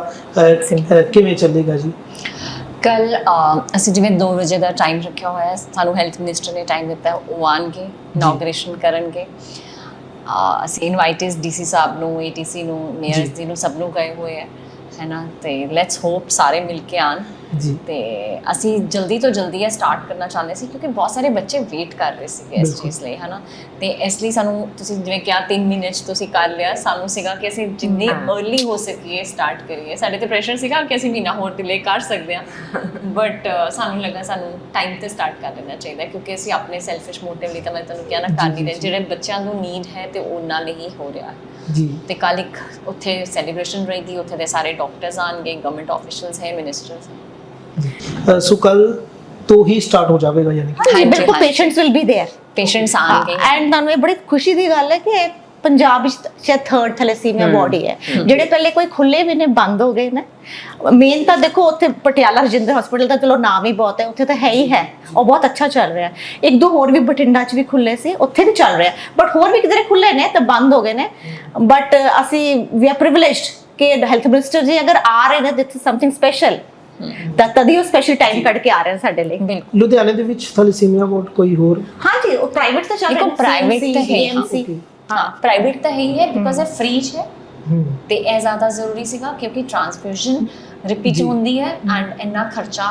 ਕਿਵੇਂ ਚੱਲੇਗਾ ਜੀ। ਕੱਲ ਅਸੀਂ ਜਿਵੇਂ 2 ਵਜੇ ਦਾ ਟਾਈਮ ਰੱਖਿਆ ਹੋਇਆ ਹੈ ਸਾਨੂੰ ਹੈਲਥ ਮਿਨਿਸਟਰ ਨੇ ਟਾਈਮ ਦਿੱਤਾ ਉਹ ਆਉਣਗੇ ਇਨੋਗ੍ਰੇਸ਼ਨ ਕਰਨਗੇ। ਅਸੀਂ ਇਨਵਾਈਟਿਸ ਡੀਸੀ ਸਾਹਿਬ ਨੂੰ ਏਟੀਸੀ ਨੂੰ ਮੇਅਰਸ ਜੀ ਨੂੰ ਸਭ ਨੂੰ ਗਏ ਹੋਏ ਹੈ ਨਾ ਤੇ ਲੈਟਸ ਹੋਪ ਸਾਰੇ ਮਿਲ ਕੇ ਆਣ ਜੀ ਤੇ ਅਸੀਂ ਜਲਦੀ ਤੋਂ ਜਲਦੀ ਇਹ ਸਟਾਰਟ ਕਰਨਾ ਚਾਹੁੰਦੇ ਸੀ ਕਿਉਂਕਿ ਬਹੁਤ ਸਾਰੇ ਬੱਚੇ ਵੇਟ ਕਰ ਰਹੇ ਸੀਗੇ ਇਸ ਚੀਜ਼ ਲਈ ਹੈ ਨਾ ਤੇ ਇਸ ਲਈ ਸਾਨੂੰ ਤੁਸੀਂ ਜਿਵੇਂ ਕਿਹਾ 3 ਮਹੀਨੇ 'ਚ ਤੁਸੀਂ ਕਰ ਲਿਆ ਸਾਨੂੰ ਸੀਗਾ ਕਿ ਅਸੀਂ ਜਿੰਨੀ अर्ਲੀ ਹੋ ਸਕੀਏ ਸਟਾਰਟ ਕਰੀਏ। ਸਾਡੇ ਤੇ ਪ੍ਰੈਸ਼ਰ ਸੀਗਾ ਕਿ ਅਸੀਂ ਮਹੀਨਾ ਹੋਰ ਡਿਲੇ ਕਰ ਸਕਦੇ ਹਾਂ ਬਟ ਸਾਨੂੰ ਲੱਗਾ ਸਾਨੂੰ ਟਾਈਮ ਤੇ ਸਟਾਰਟ ਕਰ ਲੈਣਾ ਚਾਹੀਦਾ ਕਿਉਂਕਿ ਅਸੀਂ ਆਪਣੇ ਸੈਲਫਿਸ਼ ਮੋਟਿਵ ਲਈ ਤਾਂ ਮੈਂ ਤੁਹਾਨੂੰ ਕਿਹਾ ਨਾ ਕਰ ਨਹੀਂ ਰਹੇ ਜਿਹੜੇ ਬੱਚਿਆਂ ਨੂੰ ਨੀਡ ਹੈ ਤੇ ਉਹਨਾਂ ਲਈ ਹੋ ਰਿਹਾ ਜੀ। ਤੇ ਕੱਲ ਇੱਕ ਉੱਥੇ ਸੈਲੀਬ੍ਰੇਸ਼ਨ ਰਹੀ ਦੀ ਉੱਥੇ ਦੇ ਸਾਰੇ ਡਾਕਟਰਸ ਆਣਗੇ ਗਵਰਨਮੈਂਟ ਆਫੀਸ਼ੀਅਲਸ ਹੈ ਮਿਨਿਸਟਰਸ सो कल तो ही स्टार्ट हो जाएगा यानी कि ਹਾਂਜੀ ਬਿਲਕੁਲ patients will be there patients ਆਣਗੇ ਐਂਡ ਤੁਹਾਨੂੰ ਇਹ ਬੜੀ ਖੁਸ਼ੀ ਦੀ ਗੱਲ ਹੈ ਕਿ ਪੰਜਾਬ ਵਿੱਚ ਸ਼ਾਇਦ 3rd ਥੈਲੇਸੀਮੀਆ ਬਾਡੀ ਹੈ ਜਿਹੜੇ ਪਹਿਲੇ ਕੋਈ ਖੁੱਲੇ ਵੀ ਨੇ ਬੰਦ ਹੋ ਗਏ ਨੇ। ਮੇਨ ਤਾਂ ਦੇਖੋ ਉੱਥੇ ਪਟਿਆਲਾ ਰਜਿੰਦਰ ਹਸਪੀਟਲ ਦਾ ਚਲੋ ਨਾਮ ਹੀ ਬਹੁਤ ਹੈ ਉੱਥੇ ਤਾਂ ਹੈ ਹੀ ਹੈ ਉਹ ਬਹੁਤ ਅੱਛਾ ਚੱਲ ਰਿਹਾ। 1-2 ਹੋਰ ਵੀ ਬਠਿੰਡਾ 'ਚ ਵੀ ਖੁੱਲੇ ਸੀ ਉੱਥੇ ਵੀ ਚੱਲ ਰਿਹਾ ਬਟ ਹੋਰ ਵੀ ਕਿਧਰੇ ਖੁੱਲੇ ਨੇ ਤਾਂ ਬੰਦ ਹੋ ਗਏ ਨੇ ਬਟ ਅਸੀਂ ਵੀ ਆਰ ਪ੍ਰਿਵਿਲੇਜਡ ਕਿ ਹੈਲਥ ਮਿਨਿਸਟਰ ਜੀ ਅਗਰ ਆ ਰਹੇ ਨੇ ਦਿਸ ਇਜ਼ ਸਮਥਿੰਗ ਸਪੈਸ਼ਲ ਤਾਂ ਤਦ ਹੀ ਉਹ ਸਪੈਸ਼ਲ ਟਾਈਮ ਕੱਢ ਕੇ ਆ ਰਹੇ ਨੇ ਸਾਡੇ ਲਈ। ਬਿਲਕੁਲ ਲੁਧਿਆਣੇ ਦੇ ਵਿੱਚ ਥੈਲੇਸੀਮੀਆ ਵਾਰਡ ਕੋਈ ਹੋਰ? ਹਾਂਜੀ ਉਹ ਪ੍ਰਾਈਵੇਟ ਤਾਂ ਚੱਲ ਦੇਖੋ ਪ੍ਰਾਈਵੇਟ ਤਾਂ ਹੈ CMC ਹਾਂ ਪ੍ਰਾਈਵੇਟ ਤਾਂ ਹੈ ਹੀ ਹੈ ਬਿਕਾਜ਼ ਇਹ ਫ੍ਰੀ ਹੈ ਤੇ ਇਹ ਜ਼ਿਆਦਾ ਜ਼ਰੂਰੀ ਸੀਗਾ ਕਿਉਂਕਿ ਟ੍ਰਾਂਸਫਿਊਜ਼ਨ ਰਿਪੀਟ ਹੁੰਦੀ ਹੈ ਐਂਡ ਇੰਨਾ ਖਰਚਾ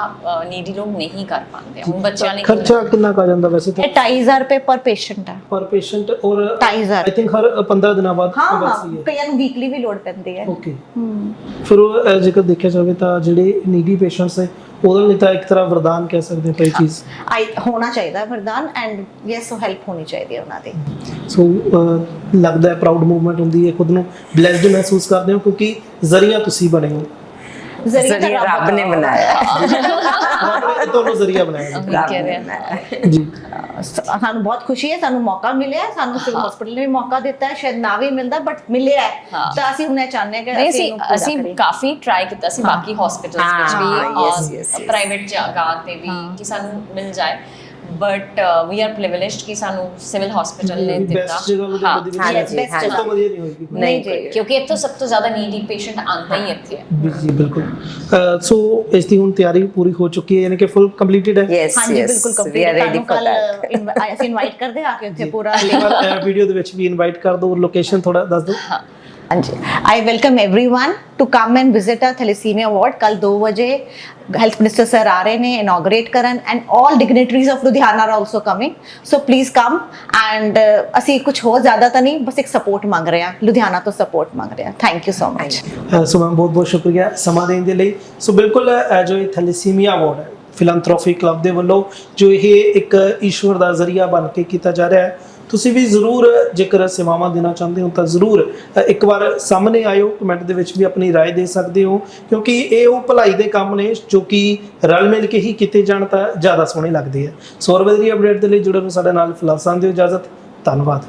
ਨੀਡੀ ਲੋਕ ਨਹੀਂ ਕਰ ਪਾਉਂਦੇ ਹੁਣ ਬੱਚਿਆਂ ਲਈ ਖਰਚਾ ਕਿੰਨਾ ਕਾ ਜਾਂਦਾ ਵੈਸੇ ਤਾਂ? ਇਹ 2500 ਰੁਪਏ ਪਰ ਪੇਸ਼ੈਂਟ ਹੈ ਪਰ ਪੇਸ਼ੈਂਟ ਔਰ 2500 ਆਈ ਥਿੰਕ ਹਰ 15 ਦਿਨਾਂ ਬਾਅਦ ਹਾਂ ਵੈਸੇ ਹੀ ਹੈ। ਕਈਆਂ ਨੂੰ ਵੀਕਲੀ ਵੀ ਲੋੜ ਪੈਂਦੀ ਹੈ। ਓਕੇ ਫਿਰ ਉਹ ਜੇਕਰ ਦੇਖਿਆ ਜਾਵੇ ਤਾਂ ਜਿਹੜੇ ਨੀਡੀ ਪੇਸ਼ੈਂਟਸ ਹੈ ਉਹਦੇ ਲਈ ਤਾਂ ਇੱਕ ਤਰ੍ਹਾਂ ਵਰਦਾਨ ਕਹਿ ਸਕਦੇ ਹਾਂ ਇਹ ਚੀਜ਼ ਹੋਣਾ ਚਾਹੀਦਾ ਵਰਦਾਨ ਐਂਡ ਯੈਸ ਉਹ ਹੈਲਪ ਹੋਣੀ ਚਾਹੀਦੀ ਹੈ ਉਹਨਾਂ ਦੀ। ਸੋ ਲੱਗਦਾ ਹੈ ਪ੍ਰਾਊਡ ਮੂਵਮੈਂਟ ਹੁੰਦੀ ਹੈ ਖੁਦ ਨੂੰ ਬਲੈਸਡ ਮਹਿਸੂਸ ਕਰਦੇ ਹੋ ਕਿਉਂਕਿ ਜ਼ਰੀਆ ਤੁਸੀਂ ਬਣੇ ਹੋ। ਜ਼ਰੀਆ ਰੱਬ ਨੇ ਬਣਾਇਆ ਰੱਬ ਨੇ ਤੁਹਾਨੂੰ ਜ਼ਰੀਆ ਬਣਾਇਆ ਜੀ। ਸਾਨੂੰ ਬਹੁਤ ਖੁਸ਼ੀ ਹੈ ਸਾਨੂੰ ਮੌਕਾ ਮਿਲਿਆ ਸਾਨੂੰ ਸਿਵਲ ਹਸਪੀਟਲ ਨੇ ਵੀ ਮੌਕਾ ਦਿੱਤਾ ਹੈ ਸ਼ਾਇਦ ਨਾ ਵੀ ਮਿਲਦਾ ਬਟ ਮਿਲਿਆ ਹੈ ਤਾਂ ਅਸੀਂ ਹੁਣ ਇਹ ਚਾਹੁੰਦੇ ਹਾਂ ਕਿ ਅਸੀਂ ਕਾਫੀ ਟਰਾਈ ਕੀਤਾ ਸੀ ਬਾਕੀ ਹਸਪੀਟਲਸ ਵਿੱਚ ਵੀ ਪ੍ਰਾਈਵੇਟ ਜਗ੍ਹਾ ਤੇ ਵੀ ਕਿ ਸਾਨੂੰ ਮਿਲ ਜਾਏ ਬਟ ਵੀ ਆਰ ਪ੍ਰਿਵਿਲੇਜਡ ਕਿ ਸਾਨੂੰ ਸਿਵਲ ਹਸਪੀਟਲ ਨੇ ਦਿੱਤਾ। ਬੈਸਟ ਜਗ੍ਹਾ ਲੁਧਿਆਣੇ ਦੇ ਵਿੱਚ ਇਸ ਤੋਂ ਵਧੀਆ ਨਹੀਂ ਹੋਏਗੀ ਨਹੀਂ ਜੀ ਕਿਉਂਕਿ ਇੱਥੋਂ ਸਭ ਤੋਂ ਜ਼ਿਆਦਾ ਨੀਡੀ ਪੇਸ਼ੈਂਟ ਆਉਂਦਾ ਹੀ ਇੱਥੇ ਹੈ। ਜੀ ਬਿਲਕੁਲ। ਸੋ ਇਸ ਦੀ ਹੁਣ ਤਿਆਰੀ ਪੂਰੀ ਹੋ ਚੁੱਕੀ ਹੈ ਯਾਨੀ ਕਿ ਫੁੱਲ ਕੰਪਲੀਟਡ ਹੈ। ਹਾਂਜੀ ਬਿਲਕੁਲ ਕੰਪਲੀਟ ਹੈ। ਕੱਲ ਅਸੀਂ ਇਨਵਾਈਟ ਕਰਦੇ ਆ ਕੇ ਉੱਥੇ ਪੂਰਾ ਵੀਡੀਓ ਦੇ ਵਿੱਚ ਵੀ ਇਨਵਾਈਟ ਕਰ ਦਿਓ ਲੋਕੇਸ਼ਨ ਥੋੜਾ ਦੱਸ ਦਿਓ। ਹਾਂਜੀ I welcome everyone to come and visit our thalassemia ward ਕੱਲ 2 ਵਜੇ health minister sir ਆ ਰਹੇ ਨੇ inaugurate ਕਰਨ and all dignitaries of Ludhiana are also coming so please come and ਅਸੀਂ ਕੁਝ ਹੋਰ ਜ਼ਿਆਦਾ ਤਾਂ ਨਹੀਂ ਬਸ ਇੱਕ ਸਪੋਰਟ ਮੰਗ ਰਹੇ ਹਾਂ ਲੁਧਿਆਣਾ ਤੋਂ ਸਪੋਰਟ ਮੰਗ ਰਹੇ ਹਾਂ। Thank you so much. So ma'am ਬਹੁਤ ਬਹੁਤ ਸ਼ੁਕਰੀਆ ਸਮਾਂ ਦੇਣ ਦੇ ਲਈ। ਸੋ ਬਿਲਕੁਲ ਜੋ ਇਹ ਥੈਲੇਸੀਮੀਆ ਵਾਰਡ ਹੈ ਫਿਲੈਂਥਰੋਪੀ ਕਲੱਬ ਦੇ ਵੱਲੋਂ ਜੋ ਇਹ ਇੱਕ ਈਸ਼ਵਰ ਦਾ ਜ਼ਰੀਆ ਬਣ ਕੇ ਕੀਤਾ ਜਾ ਰਿਹਾ ਹੈ। ਤੁਸੀਂ ਵੀ ਜ਼ਰੂਰ ਜੇਕਰ ਸੇਵਾਵਾਂ ਦੇਣਾ ਚਾਹੁੰਦੇ ਹੋ ਤਾਂ ਜ਼ਰੂਰ ਇੱਕ ਵਾਰ ਸਾਹਮਣੇ ਆਇਓ, ਕਮੈਂਟ ਦੇ ਵਿੱਚ ਵੀ ਆਪਣੀ ਰਾਏ ਦੇ ਸਕਦੇ ਹੋ, ਕਿਉਂਕਿ ਇਹ ਉਹ ਭਲਾਈ ਦੇ ਕੰਮ ਨੇ ਜੋ ਕਿ ਰਲ ਮਿਲ ਕੇ ਹੀ ਕੀਤੇ ਜਾਣ ਤਾਂ ਜ਼ਿਆਦਾ ਸੋਹਣੇ ਲੱਗਦੇ ਆ। ਸੋ ਹੋਰ ਵਧੀਆ ਅਪਡੇਟ ਦੇ ਲਈ ਜੁੜੇ ਰਹੋ ਸਾਡੇ ਨਾਲ। ਫਿਲਹਾਲ ਸਾਨੂੰ ਦਿਓ ਇਜਾਜ਼ਤ। ਧੰਨਵਾਦ।